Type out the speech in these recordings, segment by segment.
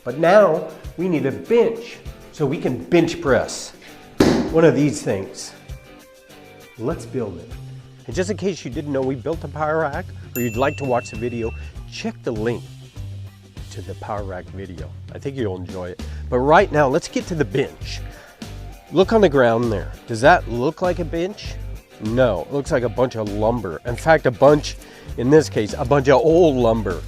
But now we need a bench so we can bench press one of these things. Let's build it. And just in case you didn't know we built a power rack, or you'd like to watch the video, check the link to the power rack video. I think you'll enjoy it. But right now, let's get to the bench. Look on the ground there. Does that look like a bench? No, it looks like a bunch of lumber. In fact, in this case, a bunch of old lumber.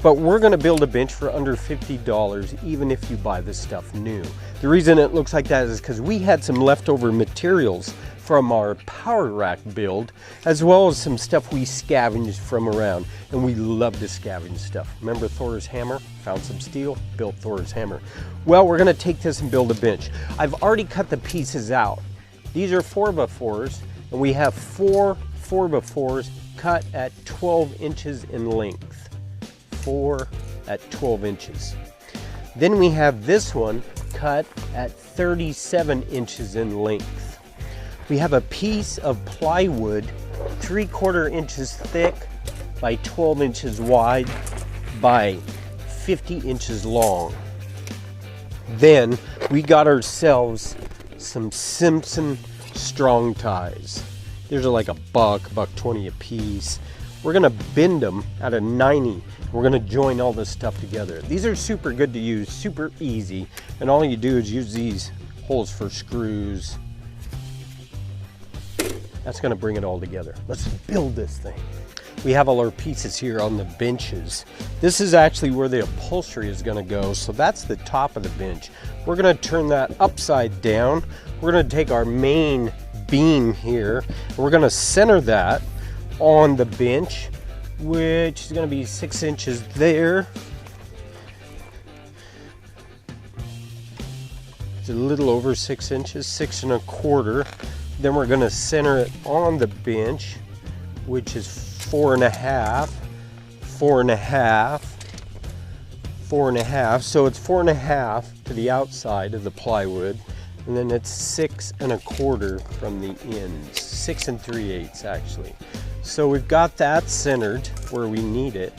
But we're gonna build a bench for under $50, even if you buy this stuff new. The reason it looks like that is because we had some leftover materials from our power rack build, as well as some stuff we scavenged from around, and we love to scavenge stuff. Remember Thor's hammer? Found some steel, built Thor's hammer. Well, we're gonna take this and build a bench. I've already cut the pieces out. These are 4x4s, and we have 4 4x4s cut at 12 inches in length. 4 at 12 inches. Then we have this one cut at 37 inches in length. We have a piece of plywood 3/4 inches thick by 12 inches wide by 50 inches long. Then we got ourselves some Simpson strong ties. These are like $1.20 a piece. We're gonna bend them at a 90. We're gonna join all this stuff together. These are super good to use, super easy, and all you do is use these holes for screws. That's gonna bring it all together. Let's build this thing. We have all our pieces here on the benches. This is actually where the upholstery is gonna go, so that's the top of the bench. We're gonna turn that upside down. We're gonna take our main beam here, and we're gonna center that on the bench, which is going to be 6 inches there. It's a little over 6 inches, 6 1/4. Then we're going to center it on the bench, which is 4 1/2, 4 1/2, 4 1/2. So it's 4 1/2 to the outside of the plywood, and then it's 6 1/4 from the ends, 6 3/8 actually. So we've got that centered where we need it.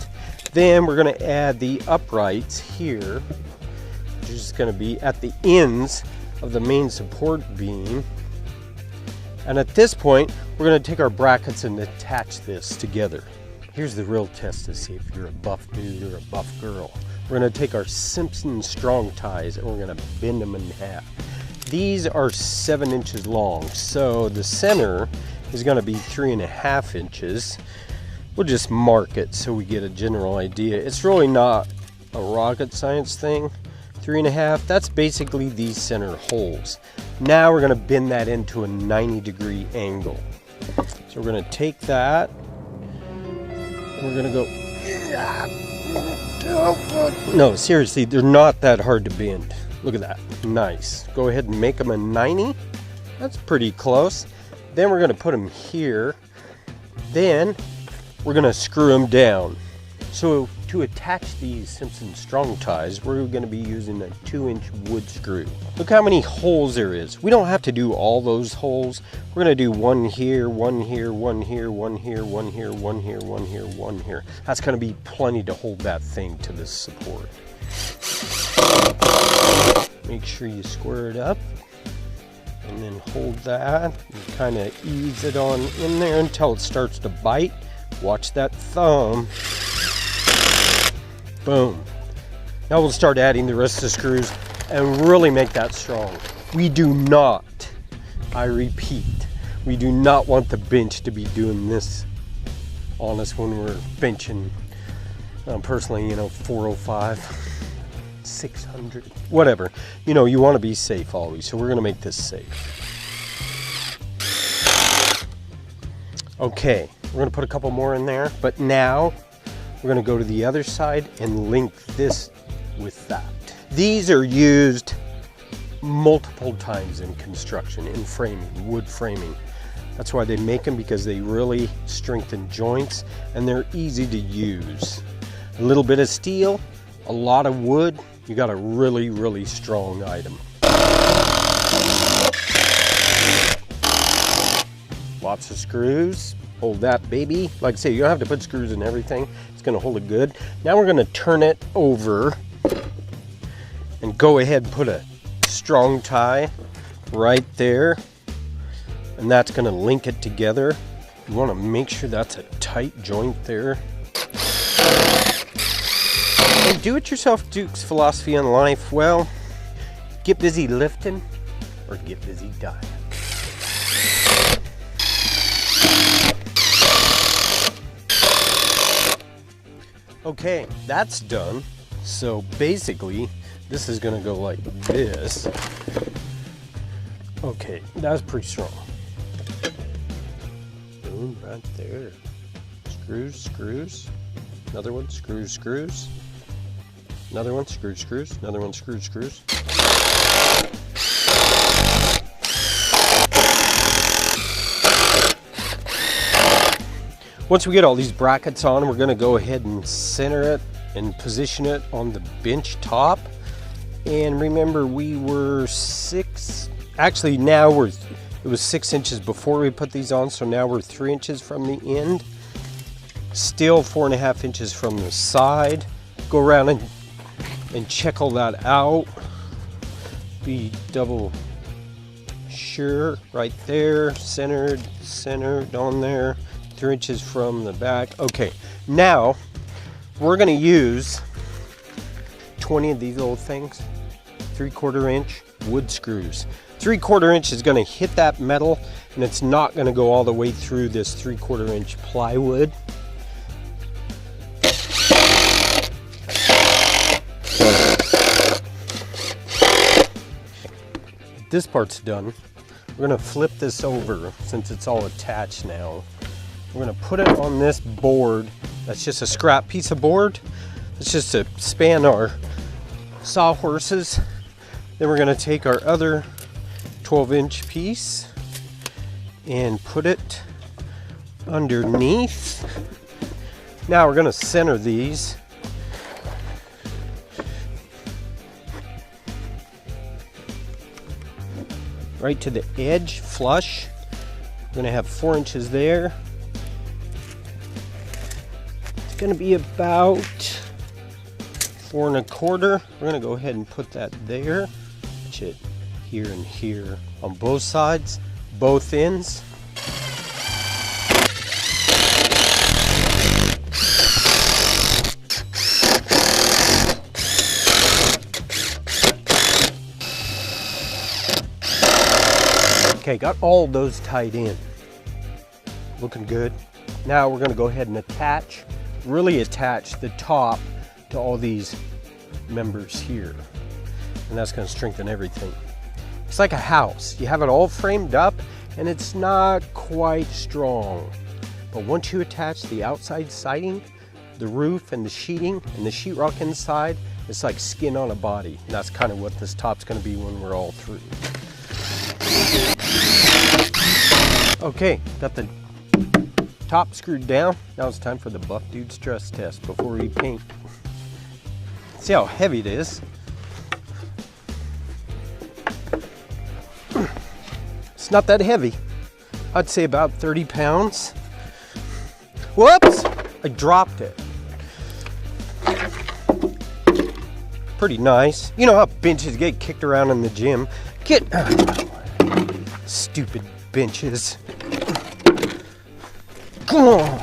Then we're gonna add the uprights here, which is gonna be at the ends of the main support beam. And at this point, we're gonna take our brackets and attach this together. Here's the real test to see if you're a buff dude or a buff girl. We're gonna take our Simpson strong ties and we're gonna bend them in half. These are 7 inches long, so the center is going to be 3 1/2 inches. We'll just mark it so we get a general idea. It's really not a rocket science thing. 3 1/2, that's basically these center holes. Now we're going to bend that into a 90-degree angle. So we're going to take that, and we're going to go, no, seriously, they're not that hard to bend. Look at that, nice. Go ahead and make them a 90. That's pretty close. Then we're gonna put them here. Then we're gonna screw them down. So to attach these Simpson strong ties, we're gonna be using a 2-inch wood screw. Look how many holes there is. We don't have to do all those holes. We're gonna do one here, one here, one here, one here, one here, one here, one here, one here. That's gonna be plenty to hold that thing to this support. Make sure you square it up. And then hold that and kind of ease it on in there until it starts to bite. Watch that thumb. Boom. Now we'll start adding the rest of the screws and really make that strong. We do not, I repeat, we do not want the bench to be doing this on us when we're benching. Personally, 405. 600, whatever. You want to be safe always, so we're going to make this safe. Okay, we're going to put a couple more in there, but now we're going to go to the other side and link this with that. These are used multiple times in construction, in framing, wood framing. That's why they make them, because they really strengthen joints and they're easy to use. A little bit of steel, a lot of wood, you got a really, really strong item. Lots of screws, hold that baby. Like I say, you don't have to put screws in everything. It's gonna hold it good. Now we're gonna turn it over and go ahead and put a strong tie right there, and that's going to link it together. You want to make sure that's a tight joint there. And do-it-yourself Duke's philosophy on life, well, get busy lifting or get busy dying. Okay, that's done. So basically, this is gonna go like this. Okay, that's pretty strong. Boom, right there. Screws, screws. Another one, screws, screws. Another one, screws, screws. Another one, screws, screws. Once we get all these brackets on, we're gonna go ahead and center it and position it on the bench top. And remember, we were actually now it was 6 inches before we put these on, so now we're 3 inches from the end. Still 4.5 inches from the side. Go around and check all that out. Be double sure, right there, centered on there. 3 inches from the back. Okay, now we're gonna use 20 of these little things, 3/4 inch wood screws. 3/4 inch is gonna hit that metal, and it's not gonna go all the way through this 3/4 inch plywood. This part's done. We're gonna flip this over since it's all attached now. We're gonna put it on this board. That's just a scrap piece of board. It's just to span our sawhorses. Then we're gonna take our other 12-inch piece and put it underneath. Now we're gonna center these. Right to the edge, flush. We're gonna have 4 inches there. It's gonna be about 4 1/4. We're gonna go ahead and put that there. Put it here and here on both sides, both ends. Okay, got all those tied in. Looking good. Now we're gonna go ahead and really attach the top to all these members here. And that's gonna strengthen everything. It's like a house. You have it all framed up and it's not quite strong. But once you attach the outside siding, the roof and the sheeting and the sheetrock inside, it's like skin on a body. And that's kind of what this top's gonna be when we're all through. Okay, got the top screwed down. Now it's time for the buff dude stress test before we paint. See how heavy it is. It's not that heavy. I'd say about 30 pounds. Whoops! I dropped it. Pretty nice. You know how benches get kicked around in the gym. Stupid benches. Come on.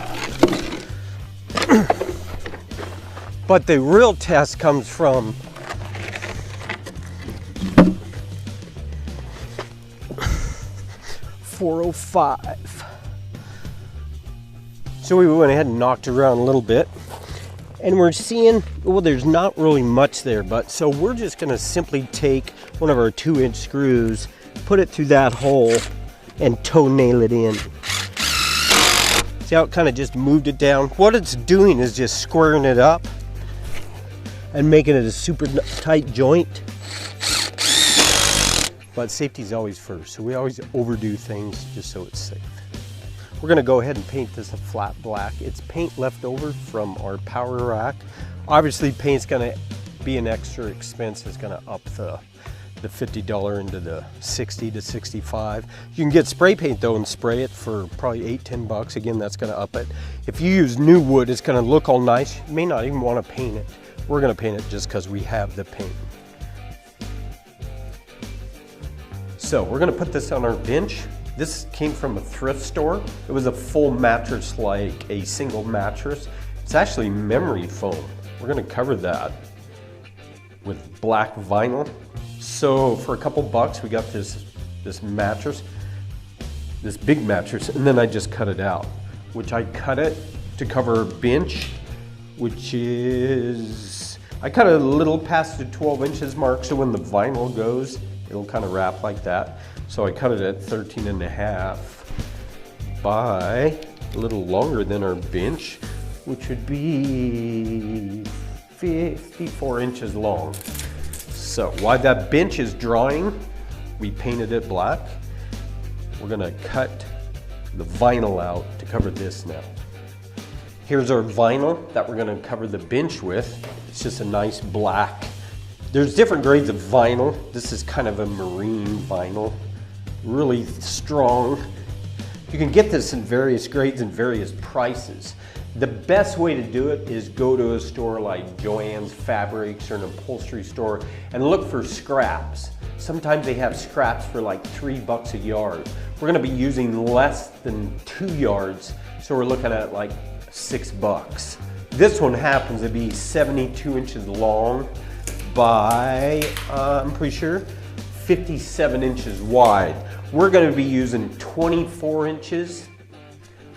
But the real test comes from $405. So we went ahead and knocked around a little bit, and we're seeing, well, there's not really much there, but so we're just gonna simply take one of our 2-inch screws, put it through that hole, and toe nail it in. See how it kind of just moved it down? What it's doing is just squaring it up and making it a super tight joint. But safety's always first, so we always overdo things just so it's safe. We're gonna go ahead and paint this a flat black. It's paint left over from our power rack. Obviously paint's gonna be an extra expense. It's gonna up the $50 into the $60 to $65. You can get spray paint though and spray it for probably $8-10 bucks. Again, that's gonna up it. If you use new wood, it's gonna look all nice. You may not even wanna paint it. We're gonna paint it just because we have the paint. So we're gonna put this on our bench. This came from a thrift store. It was a full mattress, like a single mattress. It's actually memory foam. We're gonna cover that with black vinyl. So for a couple bucks, we got this mattress, this big mattress, and then I just cut it out, which I cut it to cover a bench, which is, I cut it a little past the 12 inches mark, so when the vinyl goes, it'll kind of wrap like that. So I cut it at 13.5 by a little longer than our bench, which would be 54 inches long. So while that bench is drying, we painted it black. We're gonna cut the vinyl out to cover this now. Here's our vinyl that we're gonna cover the bench with. It's just a nice black. There's different grades of vinyl. This is kind of a marine vinyl, really strong. You can get this in various grades and various prices. The best way to do it is go to a store like Joann's Fabrics or an upholstery store and look for scraps. Sometimes they have scraps for like $3 a yard. We're gonna be using less than 2 yards, so we're looking at like $6. This one happens to be 72 inches long by, I'm pretty sure, 57 inches wide. We're gonna be using 24 inches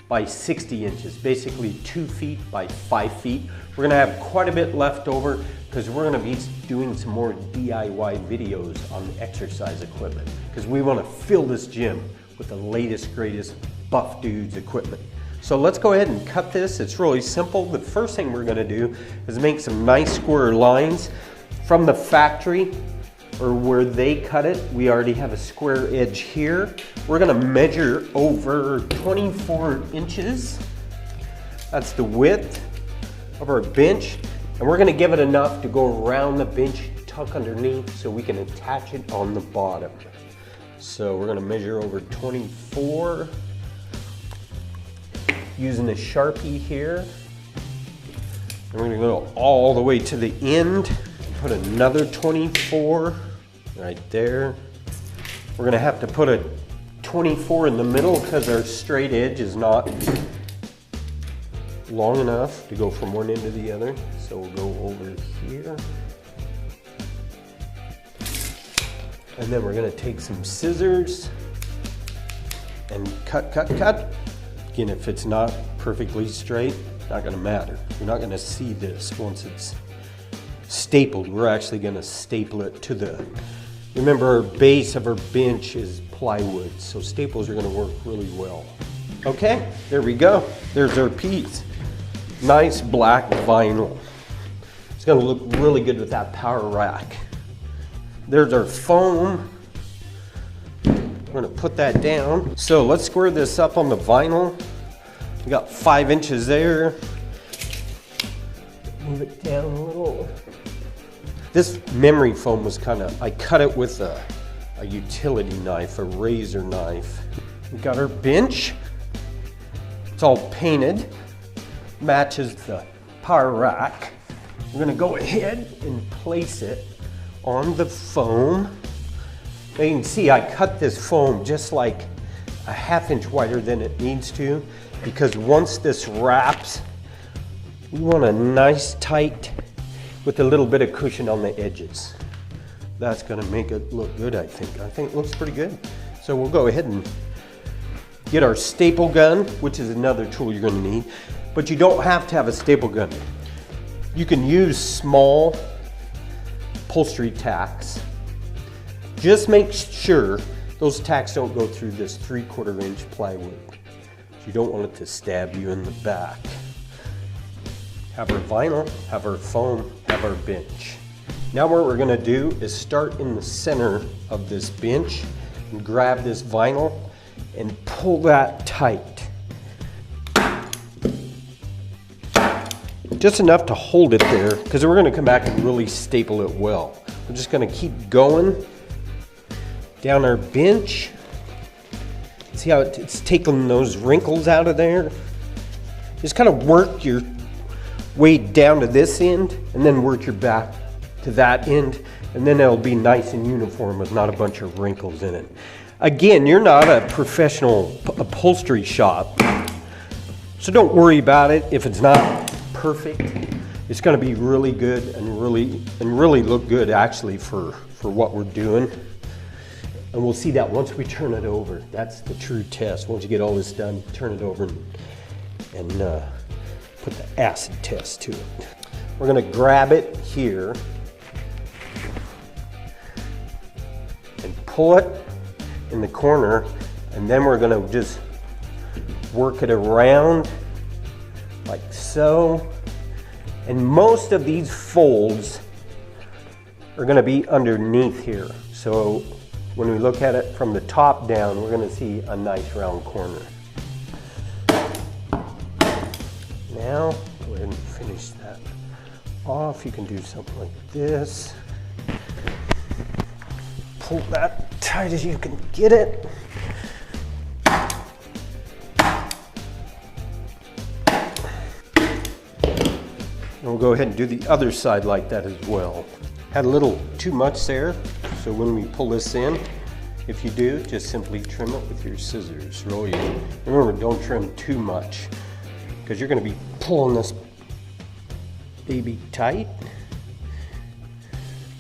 by 60 inches, basically 2 feet by 5 feet. We're gonna have quite a bit left over because we're gonna be doing some more DIY videos on exercise equipment because we wanna fill this gym with the latest, greatest buff dudes equipment. So let's go ahead and cut this. It's really simple. The first thing we're gonna do is make some nice square lines. From the factory, or where they cut it, we already have a square edge here. We're gonna measure over 24 inches. That's the width of our bench. And we're gonna give it enough to go around the bench, tuck underneath, so we can attach it on the bottom. So we're gonna measure over 24, using a Sharpie here. And we're gonna go all the way to the end. Put another 24 right there. We're gonna have to put a 24 in the middle because our straight edge is not long enough to go from one end to the other. So we'll go over here. And then we're gonna take some scissors and cut, cut, cut. Again, if it's not perfectly straight, not gonna matter. You're not gonna see this once it's stapled. We're actually gonna staple it to the, remember our base of our bench is plywood, so staples are gonna work really well. Okay, there we go. There's our piece. Nice black vinyl. It's gonna look really good with that power rack. There's our foam. We're gonna put that down. So let's square this up on the vinyl. We got 5 inches there. Move it down a little. This memory foam was I cut it with a utility knife, a razor knife. We got our bench. It's all painted, matches the power rack. We're gonna go ahead and place it on the foam. Now you can see I cut this foam just like a 1/2 inch wider than it needs to, because once this wraps, we want a nice tight with a little bit of cushion on the edges. That's gonna make it look good, I think. I think it looks pretty good. So we'll go ahead and get our staple gun, which is another tool you're gonna need, but you don't have to have a staple gun. You can use small upholstery tacks. Just make sure those tacks don't go through this 3/4 inch plywood. You don't want it to stab you in the back. Have our vinyl, have our foam, have our bench. Now what we're gonna do is start in the center of this bench and grab this vinyl and pull that tight. Just enough to hold it there, because we're gonna come back and really staple it well. We're just gonna keep going down our bench. See how it's taking those wrinkles out of there? Just kind of work your way down to this end and then work your back to that end. and then it'll be nice and uniform with not a bunch of wrinkles in it. Again, you're not a professional upholstery shop, so don't worry about it if it's not perfect. It's going to be really good and really look good actually for what we're doing. And we'll see that once we turn it over. That's the true test. Once you get all this done, turn it over and put the acid test to it. We're going to grab it here and pull it in the corner, and then we're going to just work it around like so. And most of these folds are going to be underneath here. So when we look at it from the top down, we're going to see a nice round corner. Now, go ahead and finish that off. You can do something like this. Pull that tight as you can get it. And we'll go ahead and do the other side like that as well. Had a little too much there, so when we pull this in, if you do, just simply trim it with your scissors. Roll it. Remember, don't trim too much, because you're going to be pulling this baby tight.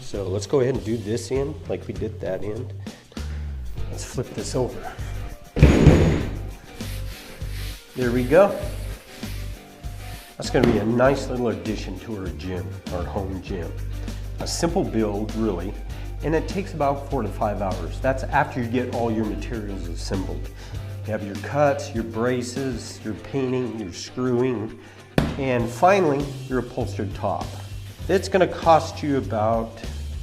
So let's go ahead and do this end like we did that end. Let's flip this over. There we go. That's going to be a nice little addition to our gym, our home gym. A simple build, really, and it takes about 4 to 5 hours. That's after you get all your materials assembled. You have your cuts, your braces, your painting, your screwing, and finally, your upholstered top. It's going to cost you about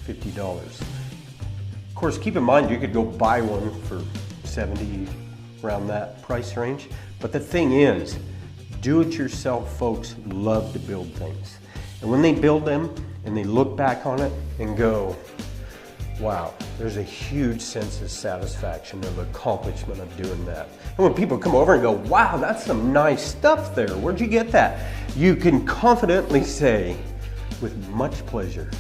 $50. Of course, keep in mind you could go buy one for $70, around that price range. But the thing is, do-it-yourself folks love to build things. And when they build them and they look back on it and go, wow, there's a huge sense of satisfaction, of accomplishment of doing that. And when people come over and go, wow, that's some nice stuff there, where'd you get that? You can confidently say, with much pleasure,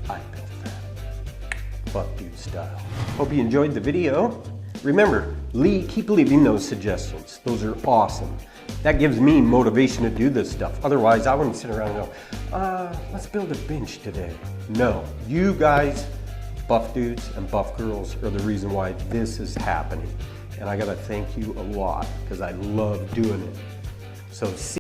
I built that. Buff Dude style. Hope you enjoyed the video. Remember, keep leaving those suggestions. Those are awesome. That gives me motivation to do this stuff. Otherwise, I wouldn't sit around and go, let's build a bench today. No, you guys, buff dudes and buff girls, are the reason why this is happening. And I gotta thank you a lot, because I love doing it. So see